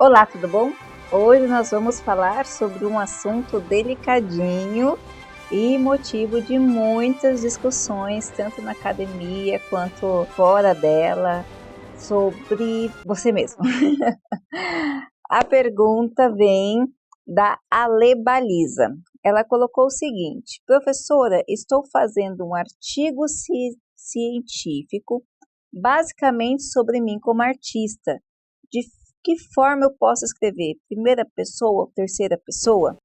Olá, tudo bom? Hoje nós vamos falar sobre um assunto delicadinho e motivo de muitas discussões, tanto na academia quanto fora dela, sobre você mesmo. A pergunta vem da Ale Baliza. Ela colocou o seguinte: professora, estou fazendo um artigo científico basicamente sobre mim como artista. De que forma eu posso escrever? Primeira pessoa ou terceira pessoa?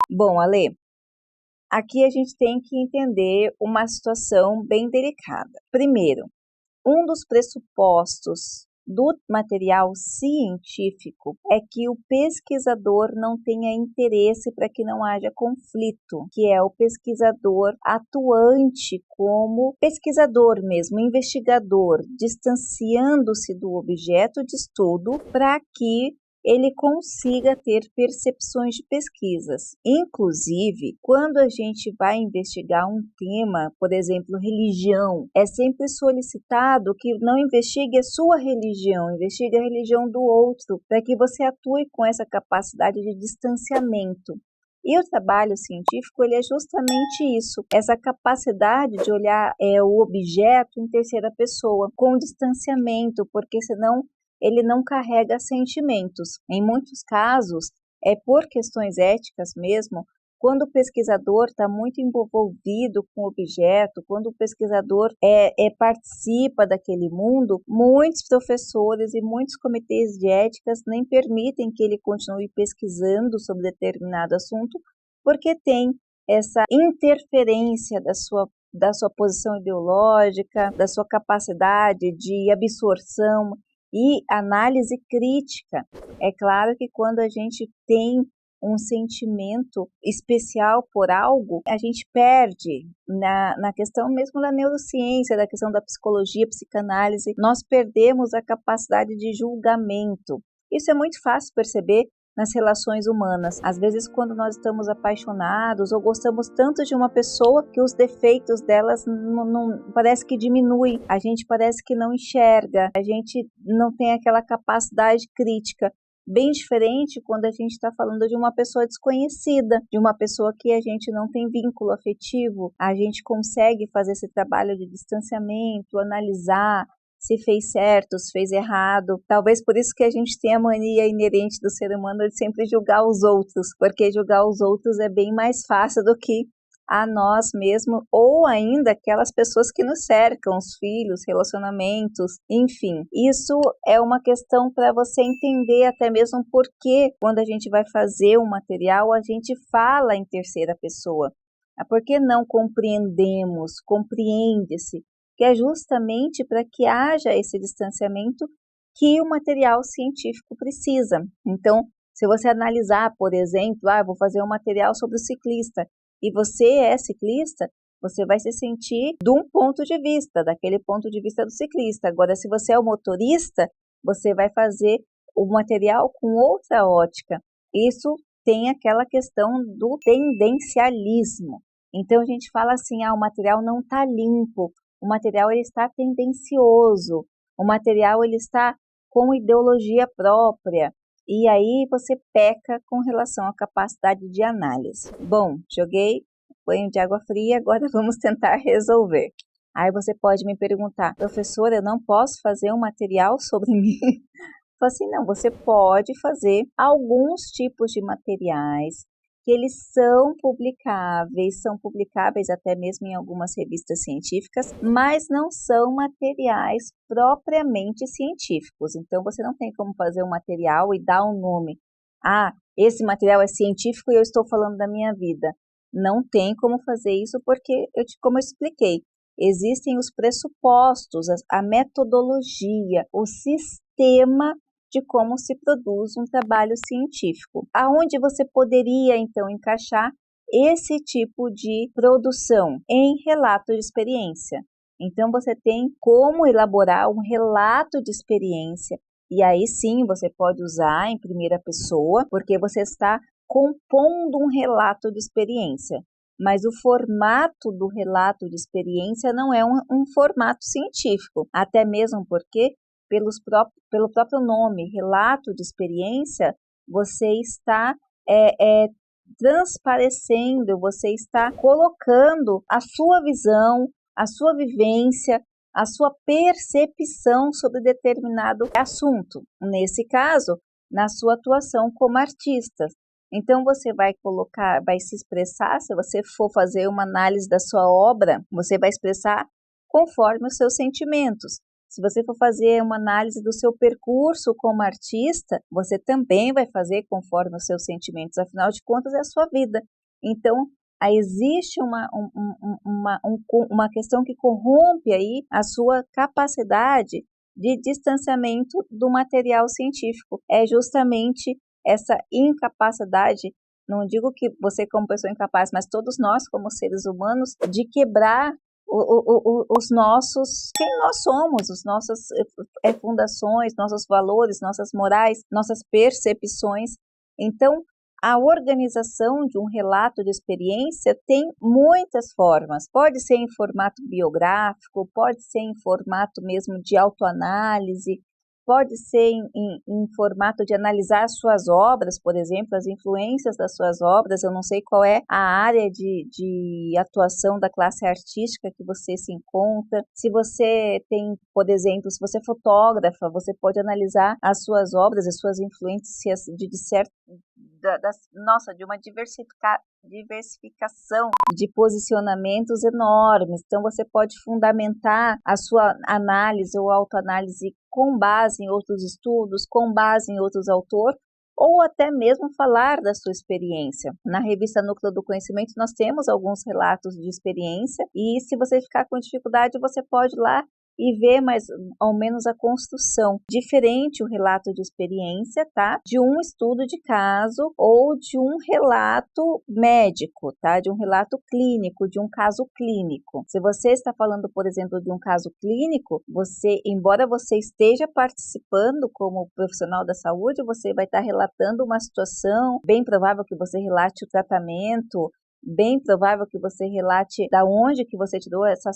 Bom, Ale, aqui a gente tem que entender uma situação bem delicada. Primeiro, um dos pressupostos do material científico é que o pesquisador não tenha interesse para que não haja conflito, que é o pesquisador atuante como pesquisador mesmo, investigador, distanciando-se do objeto de estudo para que ele consiga ter percepções de pesquisas. Inclusive, quando a gente vai investigar um tema, por exemplo, religião, é sempre solicitado que não investigue a sua religião, investigue a religião do outro, para que você atue com essa capacidade de distanciamento. E o trabalho científico ele é justamente isso, essa capacidade de olhar o objeto em terceira pessoa, com distanciamento, porque senão ele não carrega sentimentos. Em muitos casos, é por questões éticas mesmo, quando o pesquisador está muito envolvido com o objeto, quando o pesquisador participa daquele mundo, muitos professores e muitos comitês de éticas nem permitem que ele continue pesquisando sobre determinado assunto, porque tem essa interferência da sua posição ideológica, da sua capacidade de absorção e análise crítica. É claro que quando a gente tem um sentimento especial por algo, a gente perde na questão mesmo da neurociência, da questão da psicologia, psicanálise, nós perdemos a capacidade de julgamento. Isso é muito fácil perceber nas relações humanas. Às vezes, quando nós estamos apaixonados ou gostamos tanto de uma pessoa que os defeitos delas não parece que diminuem, a gente parece que não enxerga, a gente não tem aquela capacidade crítica. Bem diferente quando a gente está falando de uma pessoa desconhecida, de uma pessoa que a gente não tem vínculo afetivo, a gente consegue fazer esse trabalho de distanciamento, analisar se fez certo, se fez errado. Talvez por isso que a gente tem a mania inerente do ser humano de sempre julgar os outros, porque julgar os outros é bem mais fácil do que a nós mesmos, ou ainda aquelas pessoas que nos cercam, os filhos, relacionamentos, enfim. Isso é uma questão para você entender até mesmo porque quando a gente vai fazer um material, a gente fala em terceira pessoa. Por que não compreendemos, compreende-se? Que é justamente para que haja esse distanciamento que o material científico precisa. Então, se você analisar, por exemplo, vou fazer um material sobre o ciclista, e você é ciclista, você vai se sentir de um ponto de vista, daquele ponto de vista do ciclista. Agora, se você é o motorista, você vai fazer o material com outra ótica. Isso tem aquela questão do tendencialismo. Então, a gente fala assim, o material não está limpo, o material ele está tendencioso, o material ele está com ideologia própria. E aí você peca com relação à capacidade de análise. Bom, joguei banho de água fria, agora vamos tentar resolver. Aí você pode me perguntar, professora, eu não posso fazer um material sobre mim? Eu falo assim, não, você pode fazer alguns tipos de materiais que eles são publicáveis até mesmo em algumas revistas científicas, mas não são materiais propriamente científicos. Então, você não tem como fazer um material e dar um nome. Esse material é científico e eu estou falando da minha vida. Não tem como fazer isso porque, como eu expliquei, existem os pressupostos, a metodologia, o sistema de como se produz um trabalho científico. Aonde você poderia, então, encaixar esse tipo de produção? Em relato de experiência. Então, você tem como elaborar um relato de experiência, e aí sim você pode usar em primeira pessoa, porque você está compondo um relato de experiência. mas o formato do relato de experiência não é um formato científico, até mesmo porque, pelo próprio nome, relato de experiência, você está transparecendo, você está colocando a sua visão, a sua vivência, a sua percepção sobre determinado assunto. Nesse caso, na sua atuação como artista. Então, você vai se expressar, se você for fazer uma análise da sua obra, você vai expressar conforme os seus sentimentos. Se você for fazer uma análise do seu percurso como artista, você também vai fazer conforme os seus sentimentos, afinal de contas é a sua vida. Então, aí existe uma questão que corrompe aí a sua capacidade de distanciamento do material científico. É justamente essa incapacidade, não digo que você como pessoa incapaz, mas todos nós como seres humanos, de quebrar os nossos, quem nós somos, as nossas fundações, nossos valores, nossas morais, nossas percepções. Então, a organização de um relato de experiência tem muitas formas. Pode ser em formato biográfico, pode ser em formato mesmo de autoanálise, pode ser em formato de analisar as suas obras, por exemplo, as influências das suas obras. Eu não sei qual é a área de atuação da classe artística que você se encontra. Se você tem, por exemplo, se você é fotógrafa, você pode analisar as suas obras, as suas influências de uma diversificação de posicionamentos enormes. Então, você pode fundamentar a sua análise ou autoanálise com base em outros estudos, com base em outros autores, ou até mesmo falar da sua experiência. Na revista Núcleo do Conhecimento, nós temos alguns relatos de experiência, e se você ficar com dificuldade, você pode ir lá e ver mais ou menos a construção. Diferente o relato de experiência, tá? De um estudo de caso ou de um relato médico, tá? De um relato clínico, de um caso clínico. Se você está falando, por exemplo, de um caso clínico, embora você esteja participando como profissional da saúde, você vai estar relatando uma situação, bem provável que você relate o tratamento, bem provável que você relate da onde que você tirou essa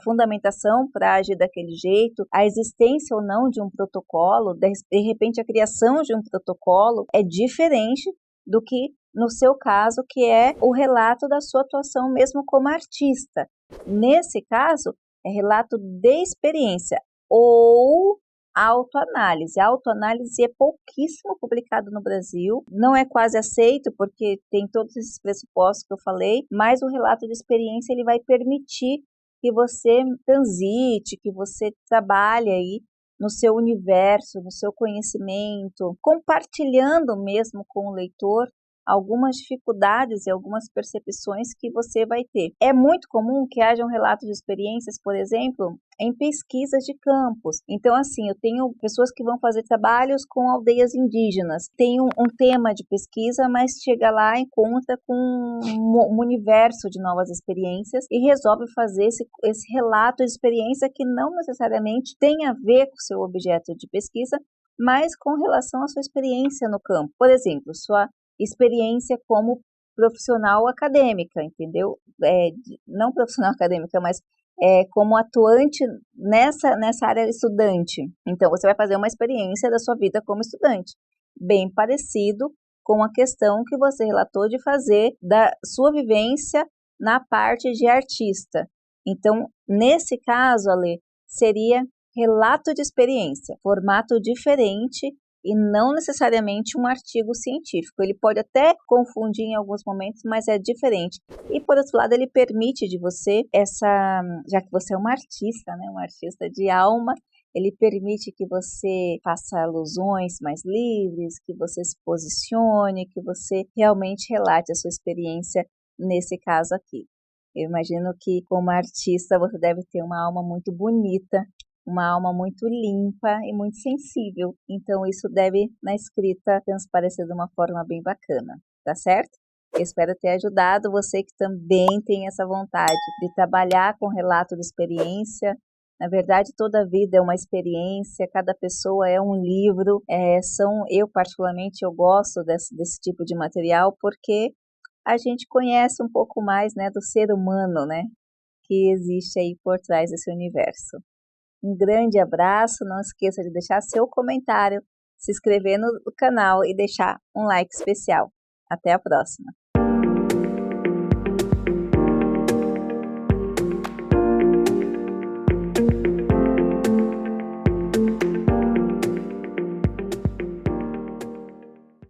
fundamentação para agir daquele jeito, a existência ou não de um protocolo, de repente a criação de um protocolo é diferente do que no seu caso, que é o relato da sua atuação mesmo como artista. Nesse caso, é relato de experiência ou autoanálise. A autoanálise é pouquíssimo publicado no Brasil, não é quase aceito porque tem todos esses pressupostos que eu falei, mas o relato de experiência ele vai permitir que você transite, que você trabalhe aí no seu universo, no seu conhecimento, compartilhando mesmo com o leitor algumas dificuldades e algumas percepções que você vai ter. É muito comum que haja um relato de experiências, por exemplo, em pesquisas de campos. Então, assim, eu tenho pessoas que vão fazer trabalhos com aldeias indígenas. Tem um tema de pesquisa, mas chega lá e encontra com um universo de novas experiências e resolve fazer esse relato de experiência que não necessariamente tem a ver com o seu objeto de pesquisa, mas com relação à sua experiência no campo. Por exemplo, sua experiência como profissional acadêmica, entendeu? Não profissional acadêmica, mas como atuante nessa área estudante. Então, você vai fazer uma experiência da sua vida como estudante, bem parecido com a questão que você relatou de fazer da sua vivência na parte de artista. Então, nesse caso, Ale, seria relato de experiência, formato diferente e não necessariamente um artigo científico. Ele pode até confundir em alguns momentos, mas é diferente. E, por outro lado, ele permite de você já que você é uma artista, né, um artista de alma, ele permite que você faça alusões mais livres, que você se posicione, que você realmente relate a sua experiência nesse caso aqui. Eu imagino que, como artista, você deve ter uma alma muito bonita, uma alma muito limpa e muito sensível. Então, isso deve, na escrita, transparecer de uma forma bem bacana, tá certo? Eu espero ter ajudado você que também tem essa vontade de trabalhar com relato de experiência. Na verdade, toda a vida é uma experiência, cada pessoa é um livro. Eu particularmente, eu gosto desse tipo de material porque a gente conhece um pouco mais, né, do ser humano, né, que existe aí por trás desse universo. Um grande abraço, não esqueça de deixar seu comentário, se inscrever no canal e deixar um like especial. Até a próxima!